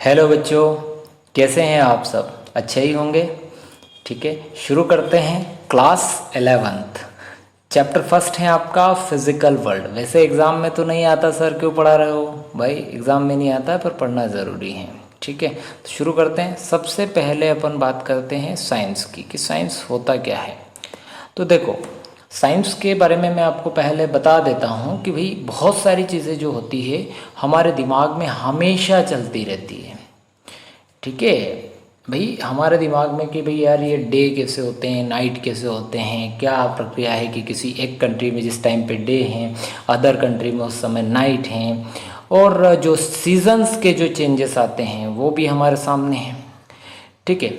Hello बच्चों, कैसे हैं आप सब? अच्छे ही होंगे। ठीक है, शुरू करते हैं। क्लास 11th चैप्टर फर्स्ट है आपका फिजिकल वर्ल्ड। वैसे एग्ज़ाम में तो नहीं आता सर, क्यों पढ़ा रहे हो भाई? एग्ज़ाम में नहीं आता है पर पढ़ना ज़रूरी है। ठीक है, तो शुरू करते हैं। सबसे पहले अपन बात करते हैं साइंस की, कि साइंस होता क्या है। तो देखो, साइंस के बारे में मैं आपको पहले बता देता हूँ कि भाई बहुत सारी चीज़ें जो होती है हमारे दिमाग में हमेशा चलती रहती है। ठीक है भाई, हमारे दिमाग में कि भाई यार ये डे कैसे होते हैं, नाइट कैसे होते हैं, क्या प्रक्रिया है कि किसी एक कंट्री में जिस टाइम पे डे हैं अदर कंट्री में उस समय नाइट हैं, और जो सीजन्स के जो चेंजेस आते हैं वो भी हमारे सामने हैं। ठीक है,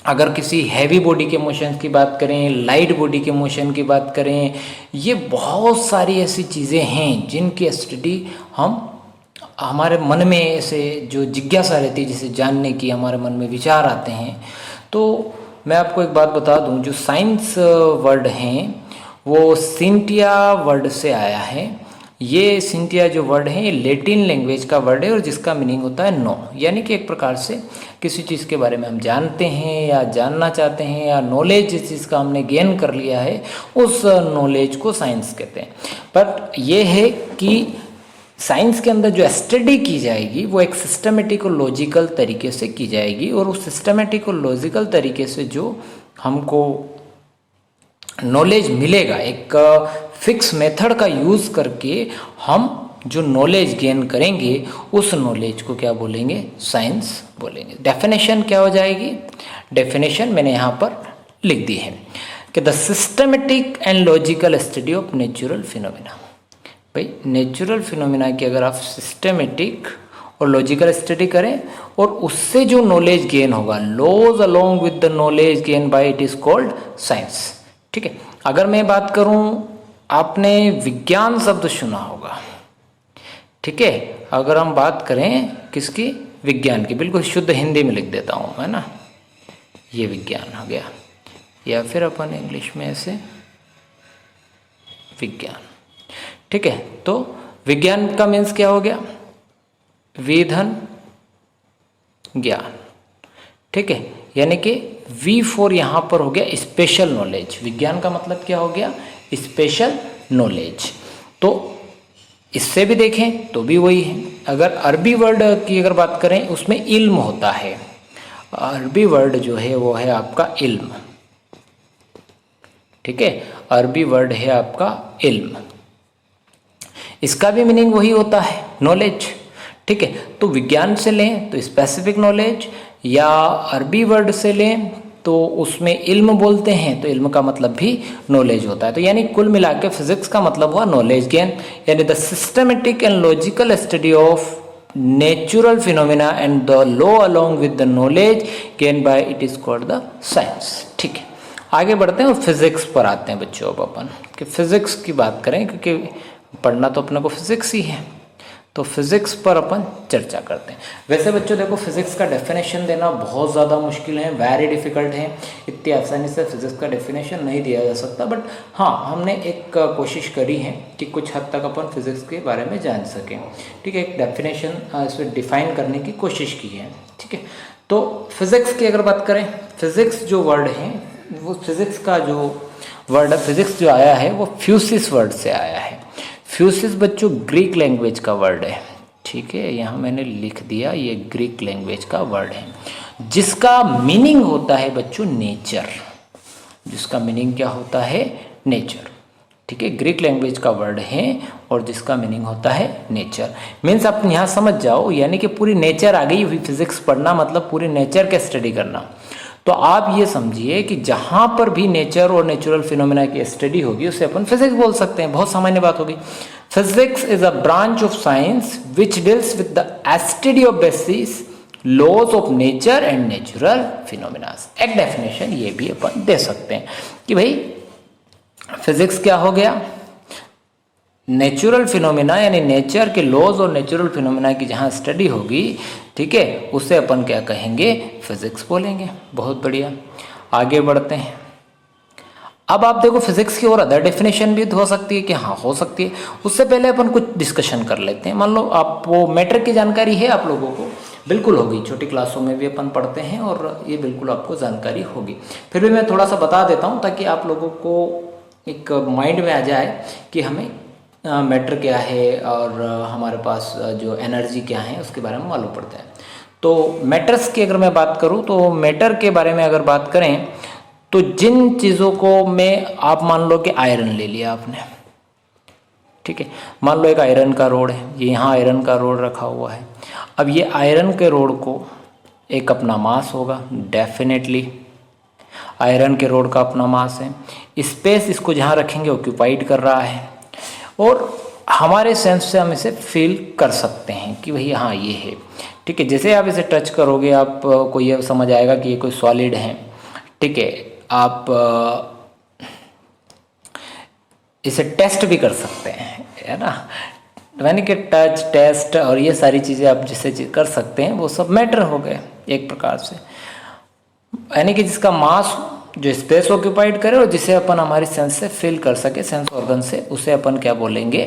अगर किसी हैवी बॉडी के मोशन की बात करें, लाइट बॉडी के मोशन की बात करें, ये बहुत सारी ऐसी चीज़ें हैं जिनकी स्टडी हम हमारे मन में ऐसे जो जिज्ञासा रहती है, जिसे जानने की हमारे मन में विचार आते हैं। तो मैं आपको एक बात बता दूं, जो साइंस वर्ड हैं वो सिंटिया वर्ड से आया है। ये सिंटिया जो वर्ड है ये लेटिन लैंग्वेज का वर्ड है और जिसका मीनिंग होता है नो, यानी कि एक प्रकार से किसी चीज़ के बारे में हम जानते हैं या जानना चाहते हैं, या नॉलेज जिस चीज़ का हमने गेन कर लिया है उस नॉलेज को साइंस कहते हैं। बट ये है कि साइंस के अंदर जो स्टडी की जाएगी वो एक सिस्टमेटिक और लॉजिकल तरीके से की जाएगी, और उस सिस्टमेटिक और लॉजिकल तरीके से जो हमको नॉलेज मिलेगा, एक फिक्स मेथड का यूज़ करके हम जो नॉलेज गेन करेंगे उस नॉलेज को क्या बोलेंगे? साइंस बोलेंगे। डेफिनेशन क्या हो जाएगी? डेफिनेशन मैंने यहाँ पर लिख दी है कि the systematic and logical study of natural phenomena. भाई नेचुरल फिनोमिना की अगर आप सिस्टमेटिक और लॉजिकल स्टडी करें और उससे जो नॉलेज गेन होगा, laws along with the knowledge gain by it is called science. ठीक है, अगर मैं बात करूं, आपने विज्ञान शब्द सुना होगा। ठीक है, अगर हम बात करें किसकी? विज्ञान की। बिल्कुल शुद्ध हिंदी में लिख देता हूं, है ना, ये विज्ञान हो गया, या फिर अपन इंग्लिश में ऐसे विज्ञान। ठीक है, तो विज्ञान का मीन्स क्या हो गया? विधन ज्ञान। ठीक है, यानी कि V4 यहाँ पर हो गया स्पेशल नॉलेज। विज्ञान का मतलब क्या हो गया? Special knowledge. तो इससे भी देखें तो भी वही है। अगर अरबी वर्ड की अगर बात करें उसमें इल्म होता है। अरबी वर्ड जो है वो है आपका इल्म। ठीक है, अरबी वर्ड है आपका इल्म, इसका भी मीनिंग वही होता है, नॉलेज। ठीक है, तो विज्ञान से लें तो स्पेसिफिक नॉलेज, या अरबी वर्ड से लें तो उसमें इल्म बोलते हैं तो इल्म का मतलब भी नॉलेज होता है। तो यानी कुल मिला के फिजिक्स का मतलब हुआ नॉलेज गेन, यानी the systematic and logical study of natural phenomena and the law along with the knowledge gain by it is called the science. ठीक है, आगे बढ़ते हैं और फिजिक्स पर आते हैं बच्चों। अब अपन कि फिजिक्स की बात करें, क्योंकि पढ़ना तो अपने को फिजिक्स ही है, तो फिजिक्स पर अपन चर्चा करते हैं। वैसे बच्चों देखो, फिजिक्स का डेफिनेशन देना बहुत ज़्यादा मुश्किल है, वेरी डिफिकल्ट है। इतनी आसानी से फिजिक्स का डेफिनेशन नहीं दिया जा सकता, बट हाँ हमने एक कोशिश करी है कि कुछ हद तक अपन फिजिक्स के बारे में जान सकें। ठीक है, एक डेफिनेशन इसमें डिफाइन करने की कोशिश की है। ठीक है, तो फिजिक्स की अगर बात करें, फिजिक्स जो वर्ड है वो फिजिक्स का जो वर्ड है, फिजिक्स जो आया है वो फ्यूसिस वर्ड से आया है। फ्यूसिस बच्चों ग्रीक लैंग्वेज का वर्ड है। ठीक है, यहाँ मैंने लिख दिया, ये ग्रीक लैंग्वेज का वर्ड है, जिसका मीनिंग होता है बच्चों नेचर। जिसका मीनिंग क्या होता है? नेचर। ठीक है, ग्रीक लैंग्वेज का वर्ड है और जिसका मीनिंग होता है नेचर। मीन्स आप यहाँ समझ जाओ, यानी कि पूरी नेचर आ गई हुई। फिजिक्स पढ़ना मतलब पूरी नेचर का स्टडी करना। तो आप ये समझिए कि जहाँ पर भी नेचर और नेचुरल फिनोमेना की स्टडी होगी उसे अपन फिजिक्स बोल सकते हैं। बहुत सामान्य बात होगी। Physics is a branch of science which deals with the study of basis laws of nature and natural phenomena. एक डेफिनेशन ये भी अपन दे सकते हैं कि भाई फिजिक्स क्या हो गया? नेचुरल फिनोमिना, यानी नेचर के लॉज और नेचुरल फिनोमिना की जहाँ स्टडी होगी, ठीक है, उसे अपन क्या कहेंगे? फिजिक्स बोलेंगे। बहुत बढ़िया, आगे बढ़ते हैं। अब आप देखो फिजिक्स की और अदर डेफिनेशन भी हो सकती है कि हाँ हो सकती है। उससे पहले अपन कुछ डिस्कशन कर लेते हैं। मान लो आप वो मैटर की जानकारी है आप लोगों को, बिल्कुल होगी, छोटी क्लासों में भी अपन पढ़ते हैं और ये बिल्कुल आपको जानकारी होगी। फिर भी मैं थोड़ा सा बता देता हूँ ताकि आप लोगों को एक माइंड में आ जाए कि हमें मैटर क्या है और हमारे पास जो एनर्जी क्या है उसके बारे में मालूम पड़ता है। तो मैटर्स की अगर मैं बात करूँ तो मैटर के बारे में अगर बात करें तो जिन चीज़ों को में आप मान लो कि आयरन ले लिया आपने, ठीक है, मान लो एक आयरन का रोड है, ये यहाँ आयरन का रोड रखा हुआ है। अब ये आयरन के रोड को एक अपना मास होगा, डेफिनेटली आयरन के रोड का अपना मास है। स्पेस इसको जहाँ रखेंगे ऑक्यूपाइड कर रहा है और हमारे सेंस से हम इसे फील कर सकते हैं कि भाई हाँ ये है, ठीक है। जैसे आप इसे टच करोगे आप को ये समझ आएगा कि ये कोई सॉलिड है, ठीक है। आप इसे टेस्ट भी कर सकते हैं, है ना, यानी कि टच टेस्ट और ये सारी चीज़ें आप जिससे कर सकते हैं वो सब मैटर हो गए एक प्रकार से, यानी कि जिसका मास जो स्पेस ऑक्यूपाइड करे और जिसे अपन हमारी सेंस से फील कर सके, सेंस ऑर्गन से, उसे अपन क्या बोलेंगे,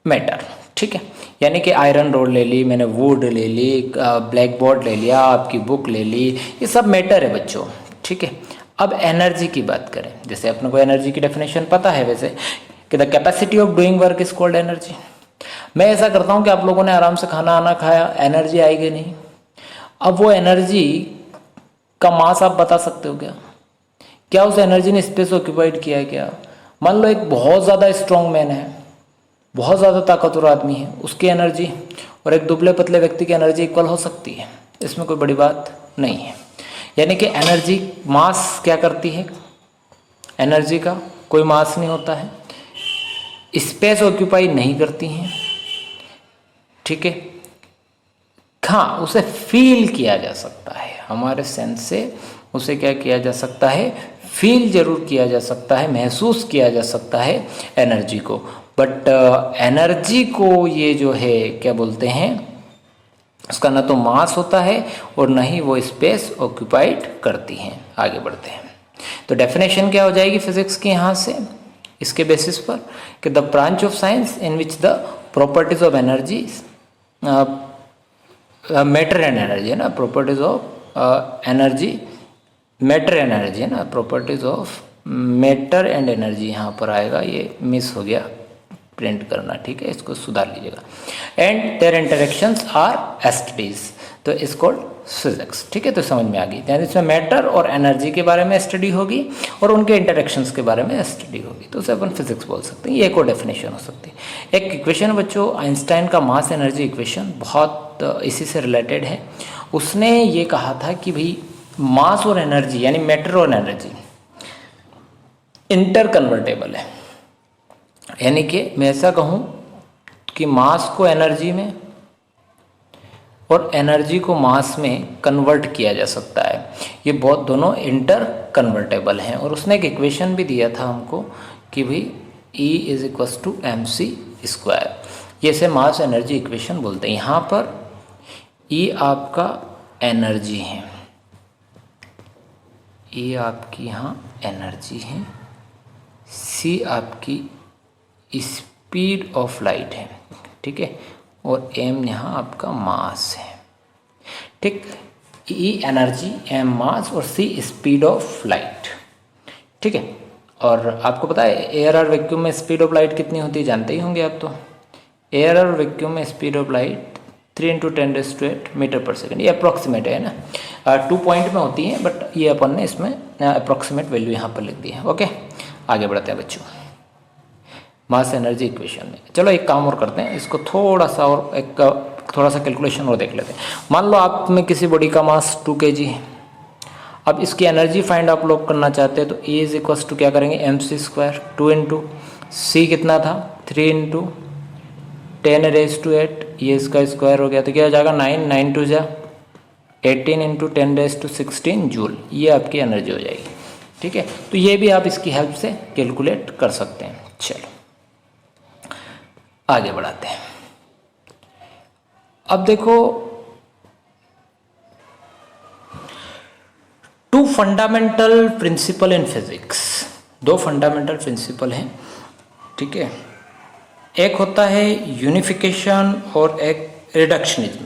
मैटर, ठीक है। यानी कि आयरन रोड ले ली मैंने, वुड ले ली, ब्लैक बोर्ड ले लिया, आपकी बुक ले ली, ये सब मैटर है बच्चों, ठीक है। अब एनर्जी की बात करें, जैसे अपने को एनर्जी की डेफिनेशन पता है वैसे कि the capacity of doing work is called energy. मैं ऐसा करता हूँ कि आप लोगों ने आराम से खाना आना खाया, एनर्जी आएगी नहीं। अब वो एनर्जी का मास आप बता सकते हो क्या? क्या उस एनर्जी ने स्पेस ऑक्यूपाइड किया है क्या? मान लो एक बहुत ज़्यादा स्ट्रॉन्ग मैन है, बहुत ज़्यादा ताकतवर आदमी है, उसकी एनर्जी और एक दुबले पतले व्यक्ति की एनर्जी इक्वल हो सकती है, इसमें कोई बड़ी बात नहीं है। यानी कि एनर्जी मास क्या करती है, एनर्जी का कोई मास नहीं होता है, स्पेस ऑक्यूपाई नहीं करती हैं, ठीक है। हाँ, उसे फील किया जा सकता है, हमारे सेंस से उसे क्या किया जा सकता है, फील जरूर किया जा सकता है, महसूस किया जा सकता है एनर्जी को। बट एनर्जी को ये जो है क्या बोलते हैं, उसका ना तो मास होता है और ना ही वो स्पेस ऑक्यूपाइड करती हैं। आगे बढ़ते हैं तो डेफिनेशन क्या हो जाएगी फिजिक्स की यहाँ से, इसके बेसिस पर कि the branch of science in which the properties of energy, matter and energy है ना, properties of energy, matter and energy है ना, properties of matter and energy यहाँ पर आएगा, ये मिस हो गया प्रिंट करना, ठीक है, इसको सुधार लीजिएगा। एंड देयर इंटरेक्शंस आर एस्टडीज, तो इस कॉल्ड फिजिक्स, ठीक है। तो समझ में आ गई, यानी इसमें मैटर और एनर्जी के बारे में स्टडी होगी और उनके इंटरेक्शंस के बारे में स्टडी होगी, तो उसे अपन फिजिक्स बोल सकते हैं। ये एक और डेफिनेशन हो सकती है। एक इक्वेशन बच्चों, आइंस्टाइन का मास एनर्जी इक्वेशन बहुत इसी से रिलेटेड है। उसने ये कहा था कि भाई मास और एनर्जी यानी मैटर और एनर्जी इंटर कन्वर्टेबल है, यानी कि मैं ऐसा कहूँ कि मास को एनर्जी में और एनर्जी को मास में कन्वर्ट किया जा सकता है, ये बहुत दोनों इंटर कन्वर्टेबल हैं। और उसने एक इक्वेशन भी दिया था हमको कि भाई E is equal to MC square, ये से मास एनर्जी इक्वेशन बोलते हैं। यहाँ पर E आपका एनर्जी है, E आपकी यहाँ एनर्जी है, C आपकी स्पीड ऑफ लाइट है, ठीक है, और M यहाँ आपका मास है, ठीक। E एनर्जी, M मास और C स्पीड ऑफ लाइट, ठीक है। और आपको पता है एयर और वैक्यूम में स्पीड ऑफ लाइट कितनी होती है, जानते ही होंगे आप तो। एयर और वैक्यूम में स्पीड ऑफ लाइट 3 × 10⁸ मीटर पर सेकेंड, ये अप्रॉक्सीमेट है ना, 2 पॉइंट में होती है, बट ये अपन ने इसमें अप्रॉक्सीमेट वैल्यू यहाँ पर लिख दी है। ओके, आगे बढ़ते हैं बच्चों मास एनर्जी इक्वेशन में। चलो एक काम और करते हैं, इसको थोड़ा सा कैलकुलेशन और देख लेते हैं। मान लो आप में किसी बॉडी का मास 2 kg है, अब इसकी एनर्जी फाइंड आप लोग करना चाहते हैं तो E इज इक्वल टू क्या करेंगे, MC स्क्वायर, 2 × C कितना था 3 × 10⁸, ये इसका स्क्वायर हो गया तो क्या हो जाएगा 9, 9 2 जा 18 × 10⁻16 जूल, ये आपकी एनर्जी हो जाएगी, ठीक है। तो ये भी आप इसकी हेल्प से कैलकुलेट कर सकते हैं। चलो आगे बढ़ाते हैं। अब देखो 2 फंडामेंटल प्रिंसिपल इन फिजिक्स, दो फंडामेंटल प्रिंसिपल हैं, ठीक है। एक होता है यूनिफिकेशन और एक रिडक्शनिज्म,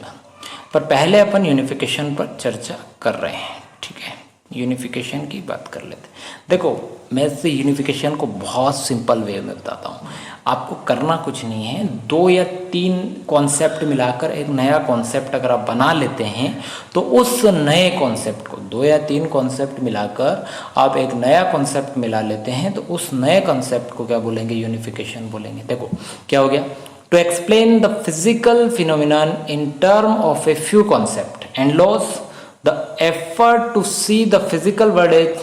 पर पहले अपन यूनिफिकेशन पर चर्चा कर रहे हैं, ठीक है। यूनिफिकेशन की बात कर लेते हैं। देखो, मैं इससे यूनिफिकेशन को बहुत सिंपल वे में बताता हूँ। आपको करना कुछ नहीं है, 2 या 3 कॉन्सेप्ट मिलाकर एक नया कॉन्सेप्ट अगर आप बना लेते हैं तो उस नए कॉन्सेप्ट को 2 या 3 कॉन्सेप्ट मिलाकर आप एक नया कॉन्सेप्ट मिला लेते हैं तो उस नए कॉन्सेप्ट को क्या बोलेंगे? यूनिफिकेशन बोलेंगे। देखो क्या हो गया, to explain the physical phenomenon in term of a few concept and laws, the effort to see the physical world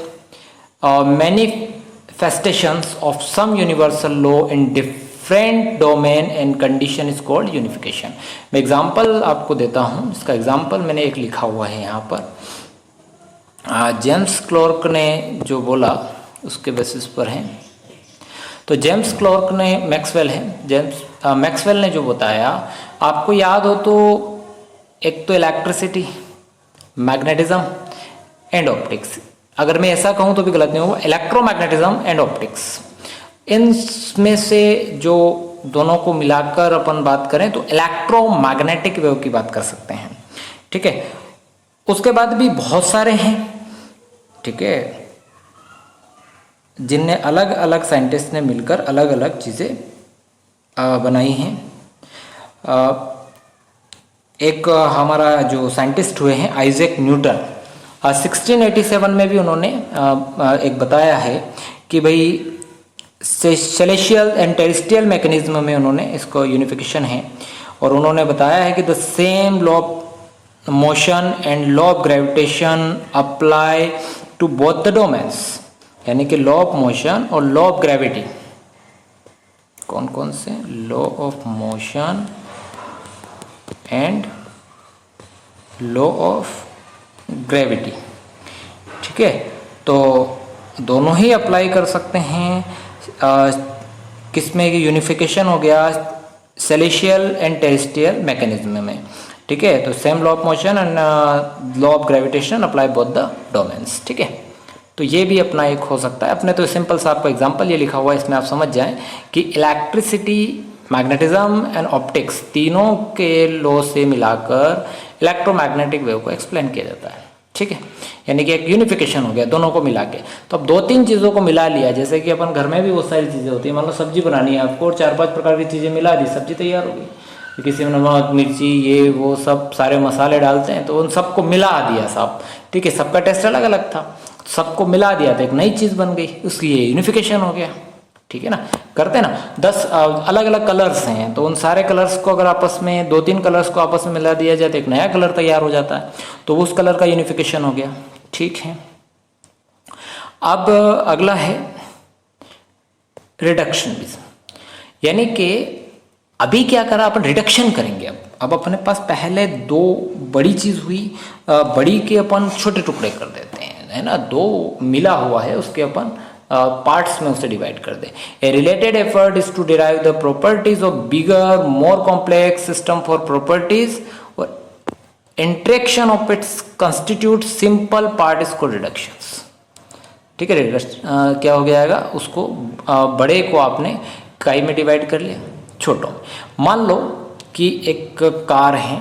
manifestations of some universal law in different domain and condition is called unification। मैं example आपको देता हूँ, इसका example मैंने एक लिखा हुआ है यहाँ पर। जेम्स क्लर्क ने जो बोला उसके बेसिस पर है। तो जेम्स क्लर्क ने, मैक्सवेल है, जेम्स मैक्सवेल ने जो बताया, आपको याद हो तो एक तो इलेक्ट्रिसिटी, मैग्नेटिज्म एंड ऑप्टिक्स, अगर मैं ऐसा कहूँ तो भी गलत नहीं होगा, इलेक्ट्रोमैग्नेटिज्म एंड ऑप्टिक्स, इनमें से जो दोनों को मिलाकर अपन बात करें तो इलेक्ट्रोमैग्नेटिक वेव की बात कर सकते हैं, ठीक है। उसके बाद भी बहुत सारे हैं, ठीक है, जिनने अलग अलग साइंटिस्ट ने मिलकर अलग अलग चीज़ें बनाई हैं। एक हमारा जो साइंटिस्ट हुए हैं आइजैक न्यूटन, 1687 में भी उन्होंने एक बताया है कि भाई सेलेशियल एंड टेरेस्ट्रियल मैकेनिज्म में उन्होंने इसको यूनिफिकेशन है, और उन्होंने बताया है कि the same law of motion and law of gravitation apply to both the domains, यानी कि लॉ ऑफ मोशन और लॉ ऑफ ग्रेविटी, कौन कौन से? Law of motion and law of gravity, ठीक है। तो दोनों ही अप्लाई कर सकते हैं। किसमें? यूनिफिकेशन हो गया सेलेशियल एंड टेरेस्ट्रियल मैकेनिज्म में, ठीक है। तो same law of motion and law of gravitation apply both the domains, ठीक है। तो ये भी अपना एक हो सकता है। अपने तो सिंपल सा आपको एग्जांपल ये लिखा हुआ है, इसमें आप समझ जाएं कि इलेक्ट्रिसिटी, मैग्नेटिज्म एंड ऑप्टिक्स तीनों के लॉ से मिलाकर इलेक्ट्रोमैग्नेटिक वेव को एक्सप्लेन किया जाता है, ठीक है। यानी कि एक यूनिफिकेशन हो गया दोनों को मिला के। तो अब 2-3 चीज़ों को मिला लिया, जैसे कि अपन घर में भी बहुत सारी चीज़ें होती है, मान लो सब्जी बनानी है आपको और 4-5 प्रकार की चीज़ें मिला दी, सब्जी तैयार हो गई। किसी में नमक, मिर्ची, ये वो सब सारे मसाले डालते हैं, तो उन सबको मिला दिया सब, ठीक है। सबका टेस्ट अलग अलग था, सबको मिला दिया तो एक नई चीज़ बन गई, उसकी ये यूनिफिकेशन हो गया, ठीक है ना। करते हैं ना, 10 अलग अलग कलर्स हैं, तो उन सारे कलर्स को अगर आपस में 2-3 कलर्स को आपस में मिला दिया जाए तो एक नया कलर तैयार हो जाता है, तो उस कलर का यूनिफिकेशन हो गया, ठीक है। अब अगला है रिडक्शनिज्म, यानी कि अभी क्या करा अपन, रिडक्शन करेंगे। अब अपने पास पहले 2 बड़ी चीज़ हुई, बड़ी के अपन छोटे टुकड़े कर देते हैं, है ना। 2 मिला हुआ है, उसके अपन पार्ट्स में उसे डिवाइड कर दे। A related effort is to derive the properties of bigger more complex system for properties, और interaction of its constitute simple part is called reductions, ठीक है। क्या हो गया, उसको बड़े को आपने इकाई में डिवाइड कर लिया, छोटों में। मान लो कि एक कार है,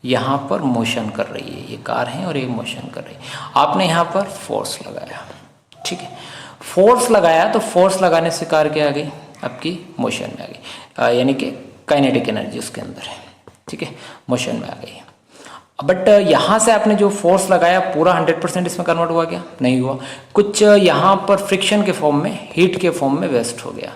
यहाँ पर मोशन कर रही है, ये कार है और ये मोशन कर रही है। आपने यहाँ पर फोर्स लगाया, ठीक है। फोर्स लगाया तो फोर्स लगाने से कार क्या आ गई, आपकी मोशन में आ गई, यानी कि काइनेटिक एनर्जी उसके अंदर है, ठीक है, मोशन में आ गई। बट यहाँ से आपने जो फोर्स लगाया पूरा 100% इसमें कन्वर्ट हुआ क्या? नहीं हुआ। कुछ यहाँ पर फ्रिक्शन के फॉर्म में, हीट के फॉर्म में वेस्ट हो गया,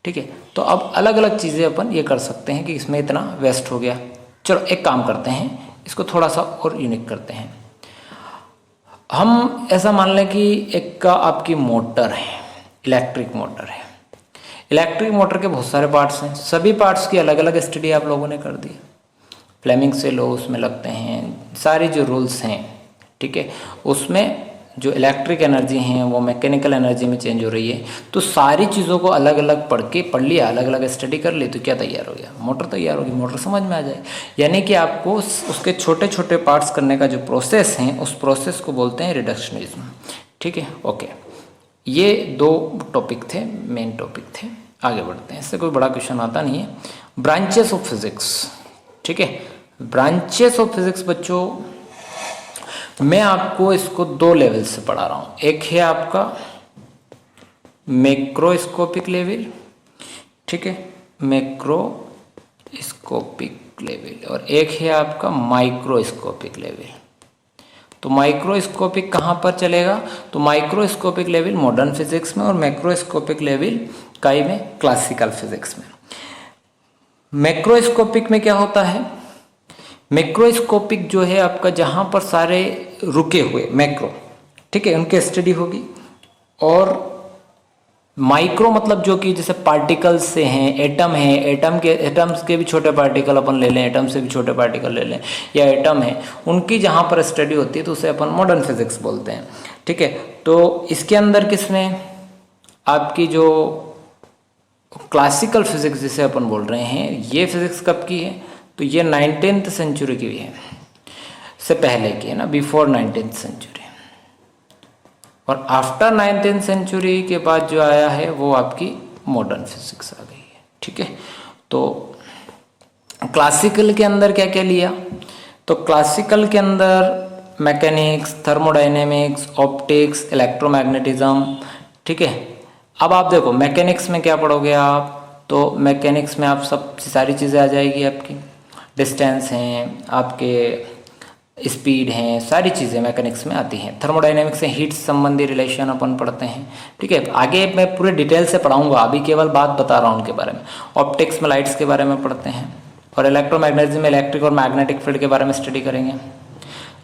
ठीक है। तो अब अलग अलग चीज़ें अपन ये कर सकते हैं कि इसमें इतना वेस्ट हो गया। चलो एक काम करते हैं, इसको थोड़ा सा और यूनिक करते हैं। हम ऐसा मान लें कि एक आपकी मोटर है, इलेक्ट्रिक मोटर है। इलेक्ट्रिक मोटर के बहुत सारे पार्ट्स हैं, सभी पार्ट्स की अलग अलग स्टडी आप लोगों ने कर दी। फ्लेमिंग से लॉ उसमें लगते हैं, सारे जो रूल्स हैं, ठीक है, उसमें जो इलेक्ट्रिक एनर्जी हैं वो मैकेनिकल एनर्जी में चेंज हो रही है। तो सारी चीज़ों को अलग अलग पढ़ लिया, अलग अलग स्टडी कर ली, तो क्या तैयार हो गया? मोटर तैयार होगी, मोटर समझ में आ जाए। यानी कि आपको उसके छोटे छोटे पार्ट्स करने का जो प्रोसेस है, उस प्रोसेस को बोलते हैं रिडक्शनिज्म। ठीक है, ओके। ये 2 टॉपिक थे, मेन टॉपिक थे। आगे बढ़ते हैं, इससे कोई बड़ा क्वेश्चन आता नहीं है। ब्रांचेस ऑफ फिजिक्स, ठीक है। ब्रांचेस ऑफ फिजिक्स बच्चों, मैं आपको इसको 2 लेवल से पढ़ा रहा हूँ। एक है आपका मैक्रोस्कोपिक लेवल, ठीक है, मैक्रोस्कोपिक लेवल, और एक है आपका माइक्रोस्कोपिक लेवल। तो माइक्रोस्कोपिक कहाँ पर चलेगा? तो माइक्रोस्कोपिक लेवल मॉडर्न फिजिक्स में, और मैक्रोस्कोपिक लेवल काई में, क्लासिकल फिजिक्स में। मैक्रोस्कोपिक में क्या होता है? मैक्रोस्कोपिक जो है आपका, जहाँ पर सारे रुके हुए मैक्रो, ठीक है, उनकी स्टडी होगी। और माइक्रो मतलब जो कि जैसे पार्टिकल्स से हैं, एटम है, एटम्स के भी छोटे पार्टिकल अपन ले लें, एटम से भी छोटे पार्टिकल ले लें, या एटम है, उनकी जहाँ पर स्टडी होती है तो उसे अपन मॉडर्न फिजिक्स बोलते हैं। ठीक है, तो इसके अंदर किसमें आपकी जो क्लासिकल फिजिक्स जिसे अपन बोल रहे हैं, ये फिजिक्स कब की है? तो ये 19th सेंचुरी की है, से पहले की है ना, बिफोर 19th सेंचुरी। और आफ्टर 19th सेंचुरी के बाद जो आया है वो आपकी मॉडर्न फिजिक्स आ गई है। ठीक है, तो क्लासिकल के अंदर क्या क्या लिया? तो क्लासिकल के अंदर मैकेनिक्स, थर्मोडायनेमिक्स, ऑप्टिक्स, इलेक्ट्रोमैग्नेटिज्म। ठीक है, अब आप देखो मैकेनिक्स में क्या पढ़ोगे आप? तो मैकेनिक्स में आप सब सारी चीज़ें आ जाएगी आपकी, डिस्टेंस हैं, आपके स्पीड हैं, सारी चीज़ें मैकेनिक्स में आती हैं। थर्मोडायनेमिक्स से हीट संबंधी रिलेशन अपन पढ़ते हैं। ठीक है, आगे मैं पूरे डिटेल से पढ़ाऊंगा, अभी केवल बात बता रहा हूँ उनके बारे में। ऑप्टिक्स में लाइट्स के बारे में पढ़ते हैं, और इलेक्ट्रोमैग्नेटिज्म में इलेक्ट्रिक और मैग्नेटिक फील्ड के बारे में स्टडी करेंगे।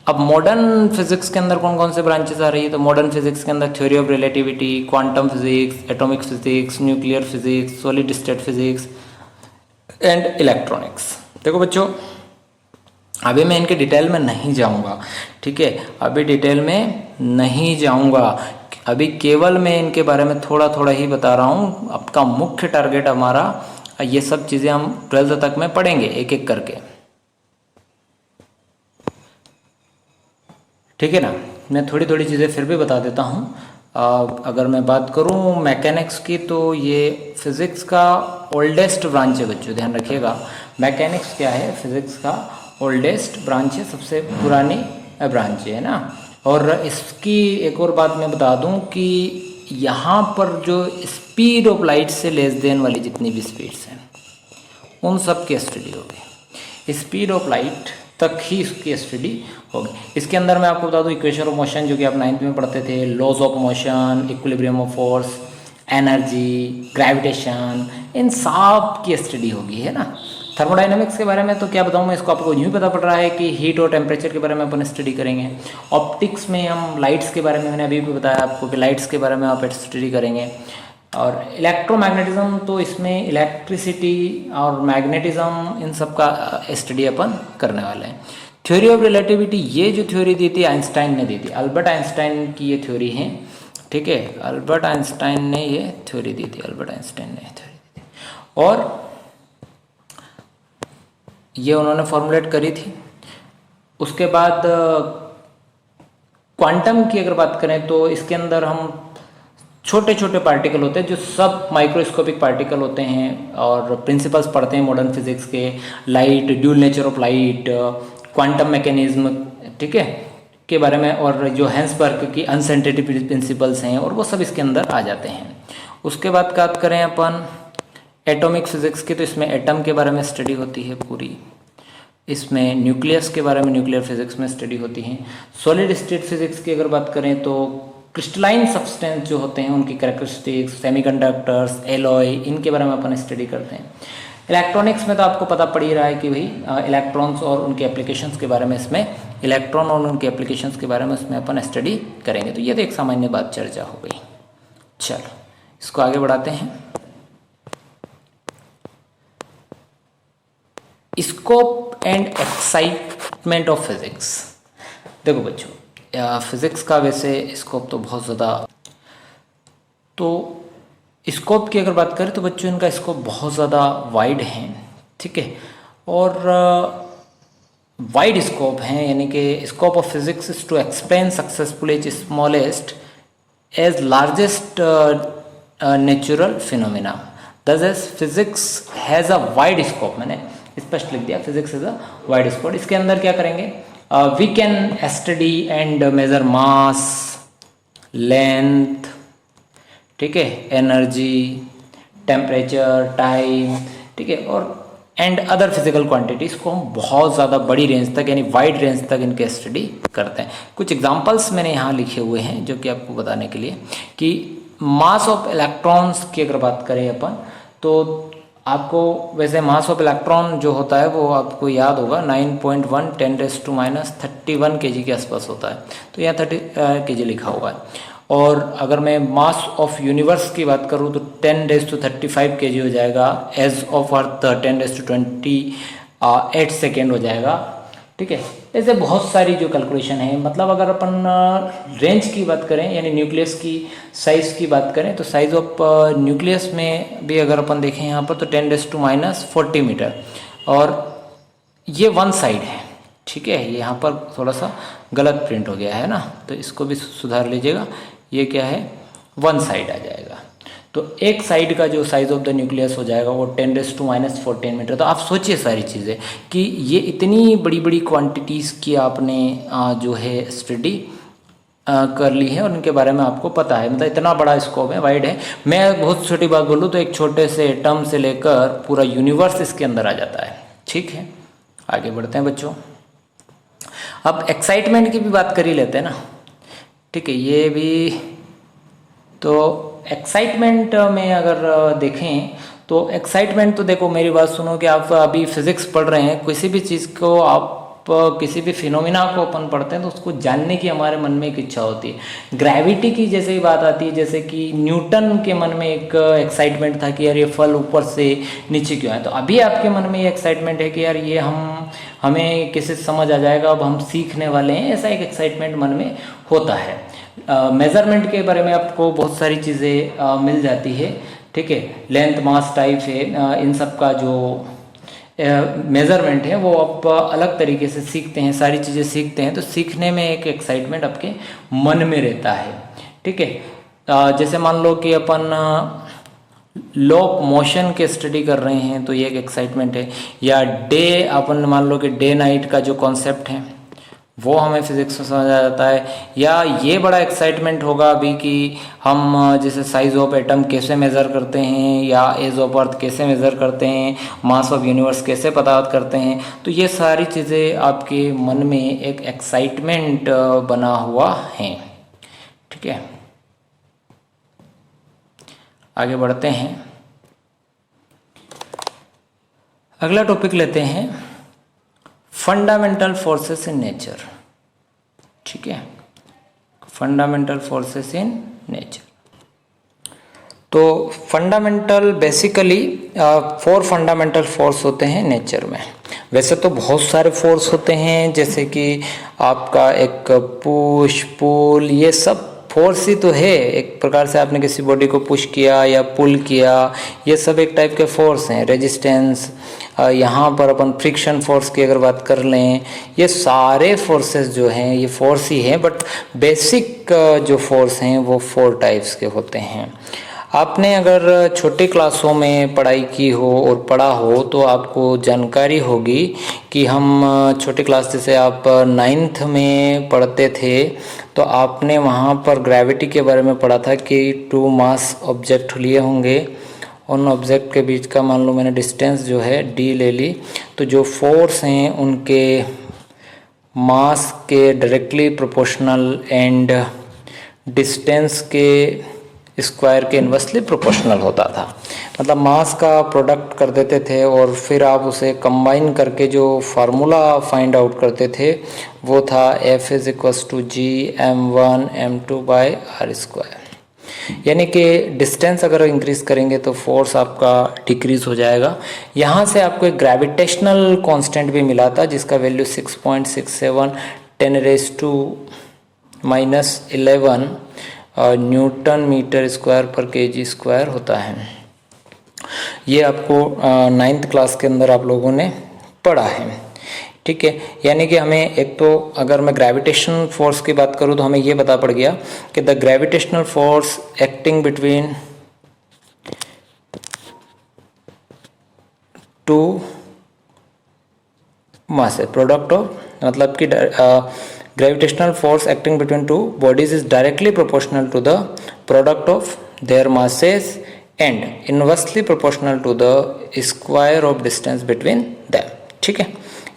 अब मॉडर्न फिजिक्स के अंदर कौन कौन से ब्रांचेस आ रही है? तो मॉडर्न फिजिक्स के अंदर theory of relativity, quantum physics, atomic physics, nuclear physics, solid state physics and electronics. देखो बच्चों, अभी मैं इनके डिटेल में नहीं जाऊंगा। ठीक है, अभी डिटेल में नहीं जाऊंगा, अभी केवल मैं इनके बारे में थोड़ा थोड़ा ही बता रहा हूँ। आपका मुख्य टारगेट हमारा, ये सब चीज़ें हम 12th तक में पढ़ेंगे एक एक करके। ठीक है ना, मैं थोड़ी थोड़ी चीज़ें फिर भी बता देता हूँ। अगर मैं बात करूँ मैकेनिक्स की, तो ये फिज़िक्स का ओल्डेस्ट ब्रांच है बच्चों, ध्यान रखिएगा। मैकेनिक्स क्या है? फिज़िक्स का ओल्डेस्ट ब्रांच है, सबसे पुरानी ब्रांच है ना। और इसकी एक और बात मैं बता दूं कि यहाँ पर जो स्पीड ऑफ लाइट से लेस देन वाली जितनी भी स्पीड्स हैं, उन सब की स्टडी होगी। स्पीड ऑफ लाइट तक ही इसकी स्टडी होगी। इसके अंदर मैं आपको बता दूं, इक्वेशन ऑफ मोशन जो कि आप 9th में पढ़ते थे, laws of motion, equilibrium of force, energy, gravitation, इन सब की स्टडी होगी, है ना। थर्मोडायनेमिक्स के बारे में तो क्या बताऊँ मैं, इसको आपको यूँ ही पता पड़ रहा है कि हीट और टेम्परेचर के बारे में अपन स्टडी करेंगे। ऑप्टिक्स में हम लाइट्स के बारे में, मैंने अभी भी बताया आपको कि लाइट्स के बारे में आप स्टडी करेंगे। और इलेक्ट्रोमैग्नेटिज्म, तो इसमें इलेक्ट्रिसिटी और मैग्नेटिज्म, इन सब का स्टडी अपन करने वाले हैं। थ्योरी ऑफ रिलेटिविटी, ये जो थ्योरी दी थी आइंस्टाइन ने दी थी, अल्बर्ट आइंस्टाइन की ये थ्योरी है। ठीक है, अल्बर्ट आइंस्टाइन ने ये थ्योरी दी थी, अल्बर्ट आइंस्टाइन ने थ्योरी दी थी, और ये उन्होंने फॉर्मुलेट करी थी। उसके बाद क्वांटम की अगर बात करें, तो इसके अंदर हम छोटे छोटे पार्टिकल होते हैं जो सब माइक्रोस्कोपिक पार्टिकल होते हैं, और प्रिंसिपल्स पढ़ते हैं मॉडर्न फिजिक्स के, light, dual nature of light, quantum mechanism, ठीक है, के बारे में, और जो हेंसबर्ग की अनसाइंटिफिक प्रिंसिपल्स हैं, और वो सब इसके अंदर आ जाते हैं। उसके बाद बात करें अपन एटॉमिक फिजिक्स की, तो इसमें एटम के बारे में स्टडी होती है पूरी। इसमें न्यूक्लियस के बारे में, न्यूक्लियर फिजिक्स में स्टडी होती है। सॉलिड स्टेट फिजिक्स की अगर बात करें, तो क्रिस्टलाइन सब्सटेंस जो होते हैं उनकी कैरेक्टरिस्टिक्स, सेमीकंडक्टर्स, एलॉय, इनके बारे में अपन स्टडी करते हैं। इलेक्ट्रॉनिक्स में तो आपको पता पड़ ही रहा है कि भाई इलेक्ट्रॉन्स और उनके एप्लीकेशंस के बारे में, इसमें इलेक्ट्रॉन और उनके एप्लीकेशंस के बारे में इसमें अपन स्टडी करेंगे। तो ये तो एक सामान्य बात चर्चा हो गई। चलो इसको आगे बढ़ाते हैं। Scope and excitement of physics. देखो बच्चों, फिज़िक्स का वैसे स्कोप तो बहुत ज़्यादा, तो स्कोप की अगर बात करें तो बच्चों इनका स्कोप बहुत ज़्यादा वाइड है, ठीक है। और वाइड स्कोप है, यानी कि scope of physics is to explain successful as smallest as largest natural phenomena. Thus as physics has a wide scope, मैंने स्पष्ट लिख दिया, physics is a wide scope. इसके अंदर क्या करेंगे, we can study and measure mass, length, ठीक है, एनर्जी, टेम्परेचर, टाइम, ठीक है, और एंड अदर फिजिकल क्वांटिटीज़ को हम बहुत ज़्यादा बड़ी रेंज तक यानी वाइड रेंज तक इनके स्टडी करते हैं। कुछ एग्जांपल्स मैंने यहाँ लिखे हुए हैं जो कि आपको बताने के लिए कि मास ऑफ इलेक्ट्रॉन्स की अगर बात करें अपन, तो आपको वैसे मास ऑफ इलेक्ट्रॉन जो होता है वो आपको याद होगा 9.1 10⁻31 kg के आसपास होता है, तो यहाँ 30 kg लिखा हुआ है। और अगर मैं मास ऑफ यूनिवर्स की बात करूँ तो 10⁻35 kg हो जाएगा, एज ऑफ अर्थ 10⁻28 सेकेंड हो जाएगा, ठीक है। ऐसे बहुत सारी जो कैलकुलेशन है, मतलब अगर अपन रेंज की बात करें यानी न्यूक्लियस की साइज़ की बात करें तो साइज़ ऑफ न्यूक्लियस में भी अगर अपन देखें यहाँ पर तो 10⁻40 मीटर, और ये वन साइड है, ठीक है। ये यहाँ पर थोड़ा सा गलत प्रिंट हो गया है ना, तो इसको भी सुधार लीजिएगा। ये क्या है, वन साइड आ जाएगा, तो एक साइड का जो साइज़ ऑफ द न्यूक्लियस हो जाएगा वो 10⁻14 मीटर। तो आप सोचिए सारी चीज़ें कि ये इतनी बड़ी बड़ी क्वांटिटीज़ की आपने जो है स्टडी कर ली है और उनके बारे में आपको पता है, मतलब इतना बड़ा स्कोप है, वाइड है। मैं बहुत छोटी बात बोलूँ तो एक छोटे से एटम से लेकर पूरा यूनिवर्स इसके अंदर आ जाता है, ठीक है। आगे बढ़ते हैं बच्चों, अब एक्साइटमेंट की भी बात कर ही लेते हैं ना, ठीक है। ये भी तो एक्साइटमेंट में अगर देखें तो एक्साइटमेंट तो देखो, मेरी बात सुनो कि आप अभी फिजिक्स पढ़ रहे हैं, किसी भी चीज़ को आप किसी भी फिनोमिना को अपन पढ़ते हैं तो उसको जानने की हमारे मन में एक इच्छा होती है। ग्रेविटी की जैसे ही बात आती है, जैसे कि न्यूटन के मन में एक एक्साइटमेंट था कि यार ये फल ऊपर से नीचे क्यों है, तो अभी आपके मन में ये एक्साइटमेंट है कि यार ये हमें किसी से समझ आ जाएगा, अब हम सीखने वाले हैं, ऐसा एक एक्साइटमेंट मन में होता है। मेज़रमेंट के बारे में आपको बहुत सारी चीज़ें मिल जाती है, ठीक है। लेंथ, मास, टाइप है, इन सब का जो मेज़रमेंट है वो आप अलग तरीके से सीखते हैं, सारी चीज़ें सीखते हैं, तो सीखने में एक एक्साइटमेंट आपके मन में रहता है, ठीक है। जैसे मान लो कि अपन लॉ ऑफ मोशन के स्टडी कर रहे हैं तो ये एक एक्साइटमेंट है, या डे अपन मान लो कि डे नाइट का जो कॉन्सेप्ट है वो हमें फिजिक्स में समझ आ जाता है। या ये बड़ा एक्साइटमेंट होगा अभी कि हम जैसे साइज ऑफ एटम कैसे मेज़र करते हैं, या एज ऑफ अर्थ कैसे मेज़र करते हैं, मास ऑफ यूनिवर्स कैसे पता करते हैं, तो ये सारी चीज़ें आपके मन में एक एक्साइटमेंट बना हुआ है, ठीक है। आगे बढ़ते हैं, अगला टॉपिक लेते हैं, फंडामेंटल फोर्सेस इन नेचर, ठीक है। फंडामेंटल फोर्सेस इन नेचर, तो फंडामेंटल बेसिकली 4 फंडामेंटल फोर्स होते हैं नेचर में। वैसे तो बहुत सारे फोर्स होते हैं, जैसे कि आपका एक पुश, पुल, ये सब फोर्स ही तो है, एक प्रकार से आपने किसी बॉडी को पुश किया या पुल किया, ये सब एक टाइप के फोर्स हैं। रेजिस्टेंस, यहाँ पर अपन फ्रिक्शन फोर्स की अगर बात कर लें, ये सारे फोर्सेस जो हैं ये फोर्स ही हैं, बट बेसिक जो फोर्स हैं वो 4 टाइप्स के होते हैं। आपने अगर छोटी क्लासों में पढ़ाई की हो और पढ़ा हो तो आपको जानकारी होगी कि हम छोटी क्लास जैसे आप 9th में पढ़ते थे तो आपने वहाँ पर ग्रेविटी के बारे में पढ़ा था कि 2 मास ऑब्जेक्ट लिए होंगे, उन ऑब्जेक्ट के बीच का मान लो मैंने डिस्टेंस जो है d ले ली, तो जो फोर्स हैं उनके मास के डायरेक्टली प्रोपोर्शनल एंड डिस्टेंस के स्क्वायर के इन्वर्सली प्रोपोर्शनल होता था। मतलब मास का प्रोडक्ट कर देते थे और फिर आप उसे कंबाइन करके जो फार्मूला फाइंड आउट करते थे वो था F = G(m1 m2/r²). यानी कि डिस्टेंस अगर इंक्रीज करेंगे तो फोर्स आपका डिक्रीज हो जाएगा। यहाँ से आपको एक ग्रेविटेशनल कांस्टेंट भी मिला था जिसका वैल्यू 6.67 10⁻⁴ -11 न्यूटन मीटर स्क्वायर पर केजी स्क्वायर होता है। ये आपको 9th क्लास के अंदर आप लोगों ने पढ़ा है, ठीक है। यानी कि हमें एक तो अगर मैं ग्रेविटेशनल फोर्स की बात करूँ तो हमें ये पता पड़ गया कि the gravitational force acting between two masses, product of, मतलब कि gravitational force acting between two bodies is directly proportional to the product of their masses and inversely proportional to the square of distance between them, ठीक है।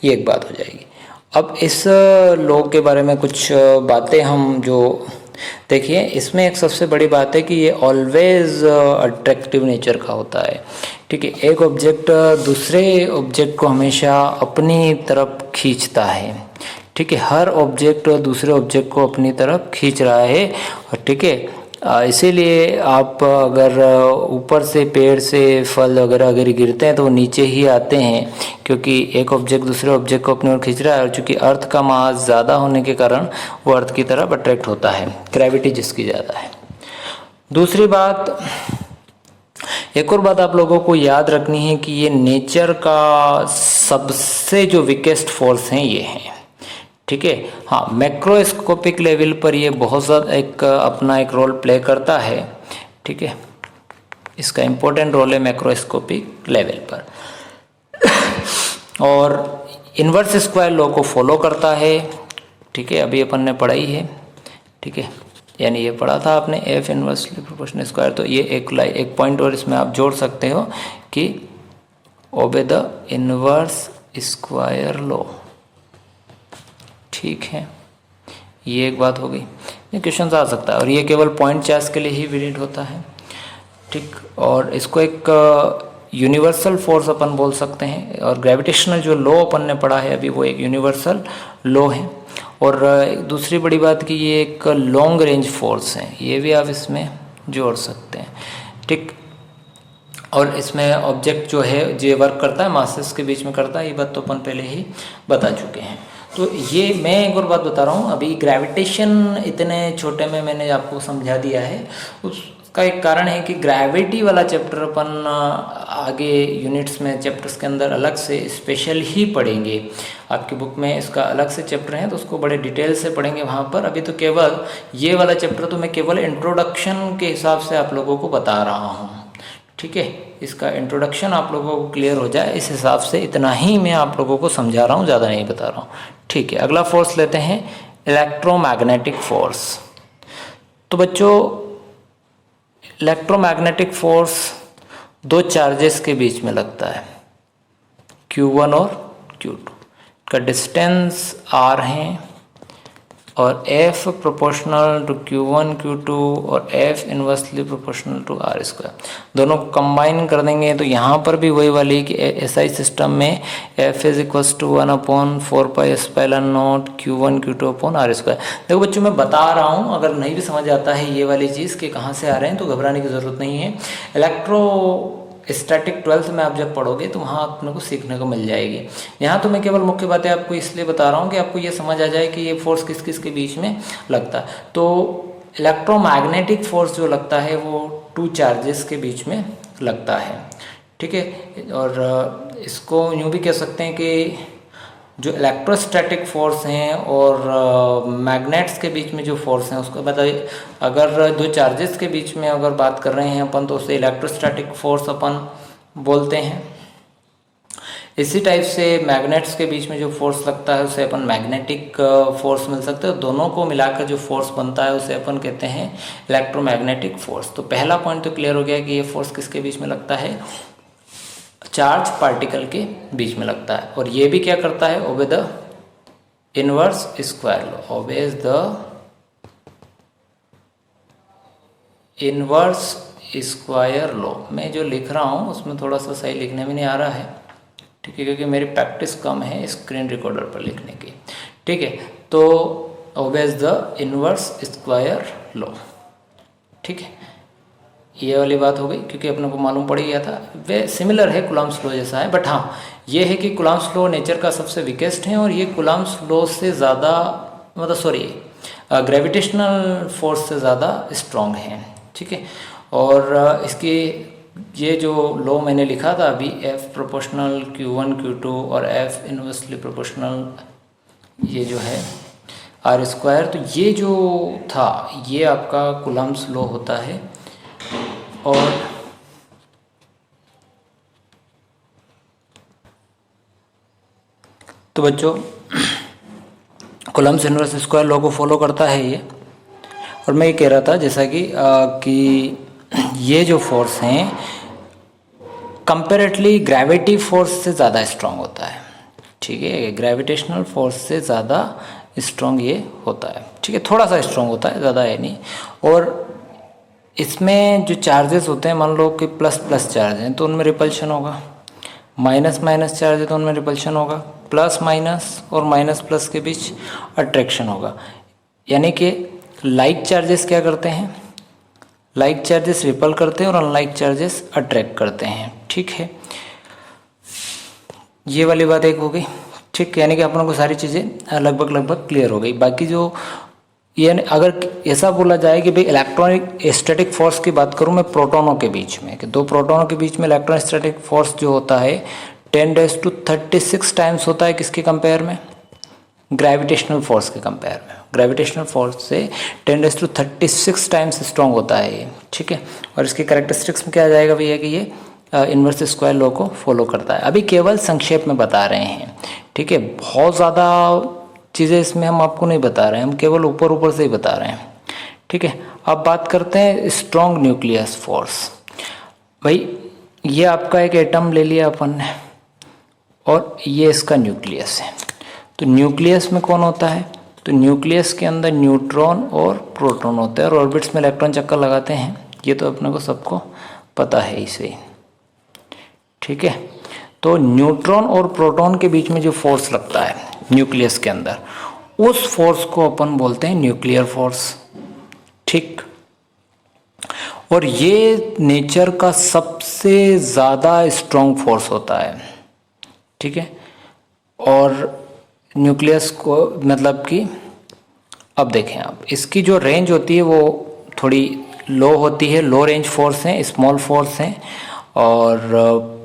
ये एक बात हो जाएगी। अब इस लॉ के बारे में कुछ बातें हम जो देखिए, इसमें एक सबसे बड़ी बात है कि ये ऑलवेज अट्रैक्टिव नेचर का होता है, ठीक है। एक ऑब्जेक्ट दूसरे ऑब्जेक्ट को हमेशा अपनी तरफ खींचता है, ठीक है। हर ऑब्जेक्ट दूसरे ऑब्जेक्ट को अपनी तरफ खींच रहा है, ठीक है। इसीलिए आप अगर ऊपर से पेड़ से फल वगैरह अगर गिरते हैं तो वो नीचे ही आते हैं, क्योंकि एक ऑब्जेक्ट दूसरे ऑब्जेक्ट को अपनी ओर खींच रहा है, और चूंकि अर्थ का मास ज़्यादा होने के कारण वो अर्थ की तरफ अट्रैक्ट होता है, ग्रेविटी जिसकी ज़्यादा है। दूसरी बात, एक और बात आप लोगों को याद रखनी है कि ये नेचर का सबसे जो वीकेस्ट फोर्स हैं ये हैं, ठीक है। हाँ, मैक्रोस्कोपिक लेवल पर ये बहुत ज़्यादा अपना एक रोल प्ले करता है, ठीक है। इसका इम्पोर्टेंट रोल है मैक्रोस्कोपिक लेवल पर, और इन्वर्स स्क्वायर लॉ को फॉलो करता है, ठीक है। अभी अपन ने पढ़ाई है, ठीक है, यानी ये पढ़ा था आपने एफ इन्वर्सली प्रोपोर्शनल स्क्वायर। तो ये एक पॉइंट और इसमें आप जोड़ सकते हो कि obey the inverse square law, ठीक है। ये एक बात हो गई, ये क्वेश्चन आ सकता है, और ये केवल पॉइंट चार्ज के लिए ही वैलिड होता है, ठीक। और इसको एक यूनिवर्सल फोर्स अपन बोल सकते हैं, और ग्रेविटेशनल जो लॉ अपन ने पढ़ा है अभी वो एक यूनिवर्सल लॉ है। और दूसरी बड़ी बात कि ये एक लॉन्ग रेंज फोर्स है, ये भी आप इसमें जोड़ सकते हैं, ठीक। और इसमें ऑब्जेक्ट जो है जो वर्क करता है मासेस के बीच में करता है, ये बात तो अपन पहले ही बता चुके हैं। तो ये मैं एक और बात बता रहा हूँ, अभी ग्रेविटेशन इतने छोटे में मैंने आपको समझा दिया है, उसका एक कारण है कि ग्रेविटी वाला चैप्टर अपन आगे यूनिट्स में चैप्टर्स के अंदर अलग से स्पेशल ही पढ़ेंगे। आपकी बुक में इसका अलग से चैप्टर है तो उसको बड़े डिटेल से पढ़ेंगे वहाँ पर। अभी तो केवल ये वाला चैप्टर तो मैं केवल इंट्रोडक्शन के हिसाब से आप लोगों को बता रहा हूँ, ठीक है। इसका इंट्रोडक्शन आप लोगों को क्लियर हो जाए इस हिसाब से इतना ही मैं आप लोगों को समझा रहा हूँ, ज़्यादा नहीं बता रहा हूँ, ठीक है। अगला फोर्स लेते हैं इलेक्ट्रोमैग्नेटिक फोर्स। तो बच्चों, इलेक्ट्रोमैग्नेटिक फोर्स दो चार्जेस के बीच में लगता है, Q1 और Q2 का डिस्टेंस R है, और F proportional to Q1 Q2 और F inversely proportional to R square. दोनों को कंबाइन कर देंगे तो यहाँ पर भी वही वाली कि SI सिस्टम में F is equals to 1/4πε0 Q1 Q2 upon R square. देखो बच्चों, मैं बता रहा हूँ, अगर नहीं भी समझ आता है ये वाली चीज़ कि कहाँ से आ रहे हैं तो घबराने की ज़रूरत नहीं है। स्टैटिक 12th में आप जब पढ़ोगे तो वहाँ अपने को सीखने को मिल जाएगी। यहाँ तो मैं केवल मुख्य बातें आपको इसलिए बता रहा हूँ कि आपको ये समझ आ जाए कि ये फोर्स किस किस के बीच में लगता है। तो इलेक्ट्रोमैग्नेटिक फोर्स जो लगता है वो टू चार्जेस के बीच में लगता है, ठीक है। और इसको यूँ भी कह सकते हैं कि जो इलेक्ट्रोस्टैटिक फोर्स हैं और मैग्नेट्स के बीच में जो फोर्स हैं उसको बताइए। अगर दो चार्जेस के बीच में अगर बात कर रहे हैं अपन तो उसे इलेक्ट्रोस्टैटिक फोर्स अपन बोलते हैं। इसी टाइप से मैग्नेट्स के बीच में जो फोर्स लगता है उसे अपन मैग्नेटिक फोर्स मिल सकते हैं। दोनों को मिलाकर जो फोर्स बनता है उसे अपन कहते हैं इलेक्ट्रोमैग्नेटिक फोर्स। तो पहला पॉइंट तो क्लियर हो गया कि ये फोर्स किसके बीच में लगता है, चार्ज पार्टिकल के बीच में लगता है। और ये भी क्या करता है, obey the inverse square law, obeys the inverse square law. मैं जो लिख रहा हूँ उसमें थोड़ा सा सही लिखने में नहीं आ रहा है, ठीक है, क्योंकि मेरी प्रैक्टिस कम है स्क्रीन रिकॉर्डर पर लिखने की, ठीक है। तो obeys the inverse square law, ठीक है। ये वाली बात हो गई, क्योंकि अपने को मालूम पड़ गया था वे सिमिलर है, कूलम्ब्स लॉ जैसा है। बट हाँ, ये है कि कूलम्ब्स लॉ नेचर का सबसे वीकेस्ट है, और ये कूलम्ब्स लॉ से ज़्यादा ग्रेविटेशनल फोर्स से ज़्यादा स्ट्रॉन्ग हैं, ठीक है। और इसके ये जो लॉ मैंने लिखा था अभी, F प्रोपोर्शनल Q1 Q2 और F इन्वर्सली प्रोपोर्शनल ये जो है R स्क्वायर, तो ये जो था ये आपका कूलम्ब्स लॉ होता है। और तो बच्चों कूलम्ब्स इन्वर्स स्क्वायर लॉ को फॉलो करता है ये। और मैं ये कह रहा था जैसा कि ये जो फोर्स हैं कंपेरेटिवली ग्रेविटी फोर्स से ज़्यादा स्ट्रांग होता है, ठीक है। ग्रेविटेशनल फोर्स से ज़्यादा स्ट्रांग ये होता है, ठीक है। थोड़ा सा स्ट्रांग होता है, ज़्यादा है नहीं। और इसमें जो चार्जेस होते हैं, मान लो कि प्लस प्लस चार्ज हैं तो उनमें रिपल्शन होगा, माइनस माइनस चार्ज है तो उनमें रिपल्शन होगा, प्लस माइनस और माइनस प्लस के बीच अट्रैक्शन होगा। यानी कि लाइक चार्जेस क्या करते हैं, लाइक चार्जेस रिपल करते हैं और अनलाइक चार्जेस अट्रैक्ट करते हैं, ठीक है। ये वाली बात एक हो गई, ठीक। यानी कि अपन को सारी चीज़ें लगभग क्लियर हो गई। बाकी जो ये अगर ऐसा बोला जाए कि भाई इलेक्ट्रॉनिक स्टैटिक फोर्स की बात करूं मैं प्रोटोनों के बीच में, कि दो प्रोटोनों के बीच में इलेक्ट्रोस्टैटिक फोर्स जो होता है 10⁻36 टाइम्स होता है, किसके कंपेयर में, ग्रेविटेशनल फोर्स के कंपेयर में। ग्रेविटेशनल फोर्स से 10⁻36 टाइम्स स्ट्रॉन्ग होता है ये, ठीक है। और इसके कैरेक्टरिस्टिक्स में क्या आ जाएगा भैया कि ये इन्वर्स स्क्वायर लॉ को फॉलो करता है। अभी केवल संक्षेप में बता रहे हैं, ठीक है। बहुत ज़्यादा चीज़ें इसमें हम आपको नहीं बता रहे हैं, हम केवल ऊपर ऊपर से ही बता रहे हैं, ठीक है। अब बात करते हैं स्ट्रॉन्ग न्यूक्लियस फोर्स। भाई ये आपका एक एटम ले लिया अपन ने और ये इसका न्यूक्लियस है। तो न्यूक्लियस में कौन होता है, तो न्यूक्लियस के अंदर न्यूट्रॉन और प्रोटॉन होते हैं और ऑर्बिट्स में इलेक्ट्रॉन चक्कर लगाते हैं। ये तो अपने को सबको पता है इसे, ठीक है। तो न्यूट्रॉन और प्रोटॉन के बीच में जो फोर्स लगता है न्यूक्लियस के अंदर, उस फोर्स को अपन बोलते हैं न्यूक्लियर फोर्स, ठीक। और ये नेचर का सबसे ज़्यादा स्ट्रॉन्ग फोर्स होता है, ठीक है। और न्यूक्लियस को मतलब कि अब देखें आप, इसकी जो रेंज होती है वो थोड़ी लो होती है, लो रेंज फोर्स हैं, स्मॉल फोर्स हैं। और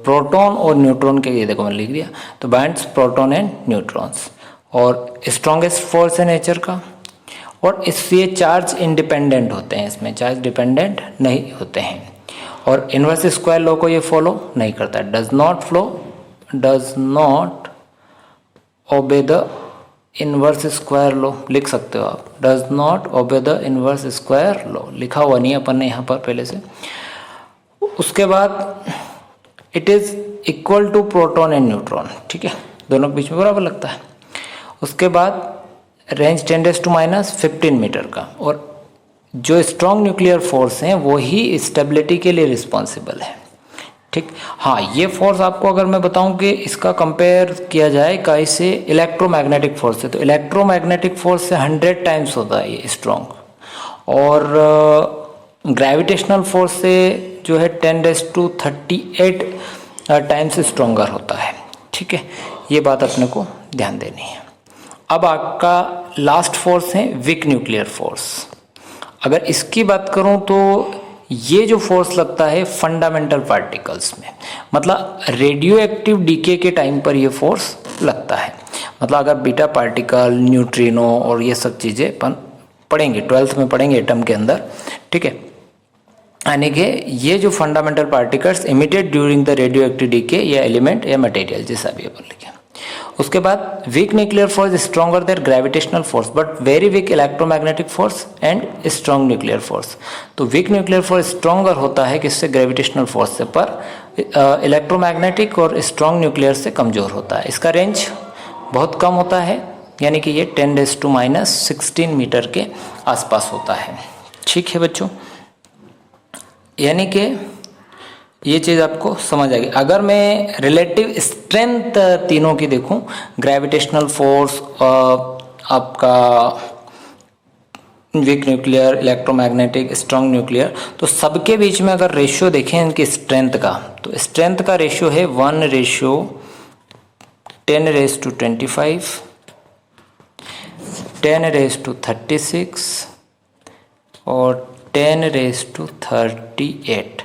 प्रोटॉन और न्यूट्रॉन के, ये देखो मैंने लिख दिया, तो बैंड्स प्रोटॉन एंड न्यूट्रॉन्स। और स्ट्रॉन्गेस्ट फोर्स है नेचर का। और इससे चार्ज इंडिपेंडेंट होते हैं, इसमें चार्ज डिपेंडेंट नहीं होते हैं। और इन्वर्स स्क्वायर लॉ को ये फॉलो नहीं करता है, does not obey the inverse square law, लिख सकते हो आप, does not obey the inverse square law, लिखा हुआ नहीं है अपन ने यहाँ पर पहले से। उसके बाद it is equal to proton and neutron, ठीक है, दोनों के बीच में बराबर लगता है। उसके बाद रेंज 10⁻⁻15 मीटर का। और जो स्ट्रॉन्ग न्यूक्लियर फोर्स हैं वो ही स्टेबिलिटी के लिए रिस्पॉन्सिबल है, ठीक। हाँ, ये फोर्स आपको अगर मैं बताऊं कि इसका कंपेयर किया जाए काई से, इलेक्ट्रोमैग्नेटिक फोर्स से, तो इलेक्ट्रोमैग्नेटिक फोर्स से 100 टाइम्स होता है ये स्ट्रॉन्ग। और ग्रेविटेशनल फोर्स से जो है 10⁻38 टाइम्स स्ट्रॉन्गर होता है, ठीक है। ये बात अपने को ध्यान देनी है। अब आपका लास्ट फोर्स है वीक न्यूक्लियर फोर्स। अगर इसकी बात करूं तो ये जो फोर्स लगता है फंडामेंटल पार्टिकल्स में, मतलब रेडियो एक्टिव डीके के टाइम पर ये फोर्स लगता है। मतलब अगर बीटा पार्टिकल, न्यूट्रिनो और ये सब चीज़ें अपन पढ़ेंगे, 12th में पढ़ेंगे एटम के अंदर, ठीक है। यानी कि ये जो fundamental particles emitted during the radioactive decay या एलिमेंट या मटेरियल, जैसा भी अपन लिखे। उसके बाद weak nuclear force stronger there gravitational force but very weak electromagnetic force and strong nuclear force. तो वीक न्यूक्लियर फोर्स स्ट्रॉन्गर होता है किससे, ग्रेविटेशनल फोर्स से, पर इलेक्ट्रोमैग्नेटिक और स्ट्रॉन्ग न्यूक्लियर से कमज़ोर होता है। इसका रेंज बहुत कम होता है, यानी कि ये 10⁻16 मीटर के आसपास होता है, ठीक है बच्चों। यानी कि ये चीज़ आपको समझ आएगी। अगर मैं रिलेटिव स्ट्रेंथ तीनों की देखूं, ग्रेविटेशनल फोर्स, आपका weak nuclear, electromagnetic, strong nuclear, तो सबके बीच में अगर रेशियो देखें इनकी स्ट्रेंथ का, तो स्ट्रेंथ का रेशियो है 1:10⁻25, 10⁻36 और 10�38,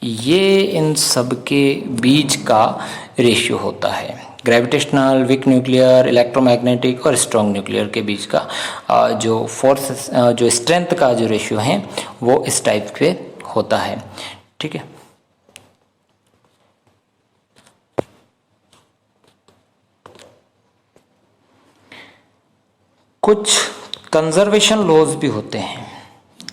ये इन सब के बीच का रेशियो होता है। ग्रेविटेशनल, वीक न्यूक्लियर, इलेक्ट्रोमैग्नेटिक और स्ट्रॉन्ग न्यूक्लियर के बीच का जो फोर्स, जो स्ट्रेंथ का जो रेशियो है वो इस टाइप पे होता है। ठीक है, कुछ कंजर्वेशन लॉज भी होते हैं।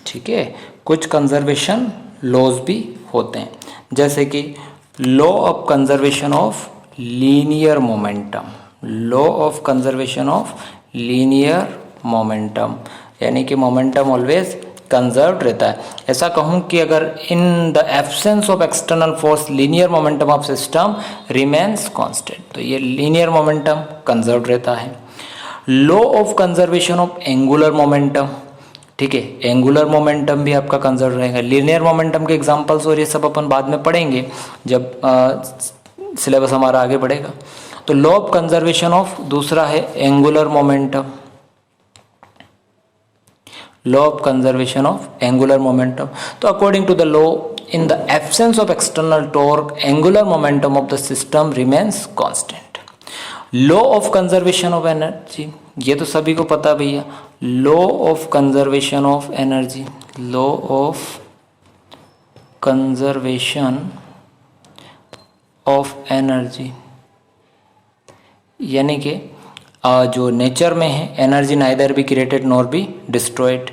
ठीक है, कुछ कंजर्वेशन लॉज भी होते हैं, जैसे कि law of conservation of linear momentum, law of conservation of linear momentum, यानी कि मोमेंटम ऑलवेज कंजर्व रहता है। ऐसा कहूँ कि अगर इन the absence of external force linear momentum of system remains constant, तो ये लीनियर मोमेंटम कंजर्व रहता है। Law of conservation of angular momentum, ठीक है, एंगुलर मोमेंटम भी आपका कंजर्व रहेगा। लीनियर मोमेंटम के एग्जांपल्स और ये सब अपन बाद में पढ़ेंगे जब सिलेबस हमारा आगे बढ़ेगा। तो लॉ ऑफ कंजर्वेशन ऑफ दूसरा है angular momentum, law of conservation of angular momentum. तो according to the law, in the absence of external torque angular momentum of the system remains constant. Law of conservation of energy, ये तो सभी को पता भैया, law of conservation of energy, law of conservation of energy, यानी कि जो nature में है energy neither be created nor be destroyed.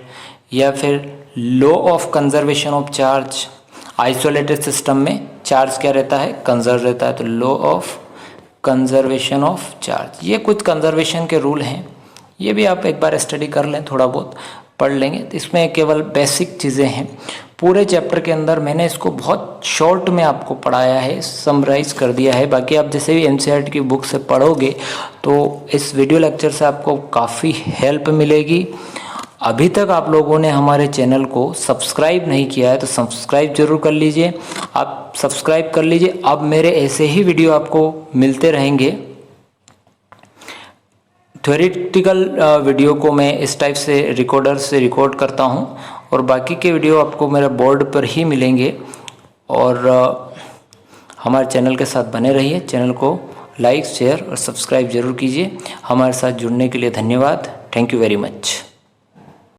या फिर law of conservation of charge, isolated system में चार्ज क्या रहता है, कंजर्व रहता है, तो law of conservation of charge. ये कुछ कंजर्वेशन के रूल हैं, ये भी आप एक बार स्टडी कर लें, थोड़ा बहुत पढ़ लेंगे। तो इसमें केवल बेसिक चीज़ें हैं, पूरे चैप्टर के अंदर मैंने इसको बहुत शॉर्ट में आपको पढ़ाया है, समराइज कर दिया है। बाकी आप जैसे भी एनसीईआरटी की बुक से पढ़ोगे तो इस वीडियो लेक्चर से आपको काफ़ी हेल्प मिलेगी। अभी तक आप लोगों ने हमारे चैनल को सब्सक्राइब नहीं किया है तो सब्सक्राइब जरूर कर लीजिए, आप सब्सक्राइब कर लीजिए। अब मेरे ऐसे ही वीडियो आपको मिलते रहेंगे। थ्योरेटिकल वीडियो को मैं इस टाइप से रिकॉर्डर से रिकॉर्ड करता हूं और बाकी के वीडियो आपको मेरे बोर्ड पर ही मिलेंगे। और हमारे चैनल के साथ बने रहिए, चैनल को लाइक, शेयर और सब्सक्राइब जरूर कीजिए। हमारे साथ जुड़ने के लिए धन्यवाद। Thank you very much.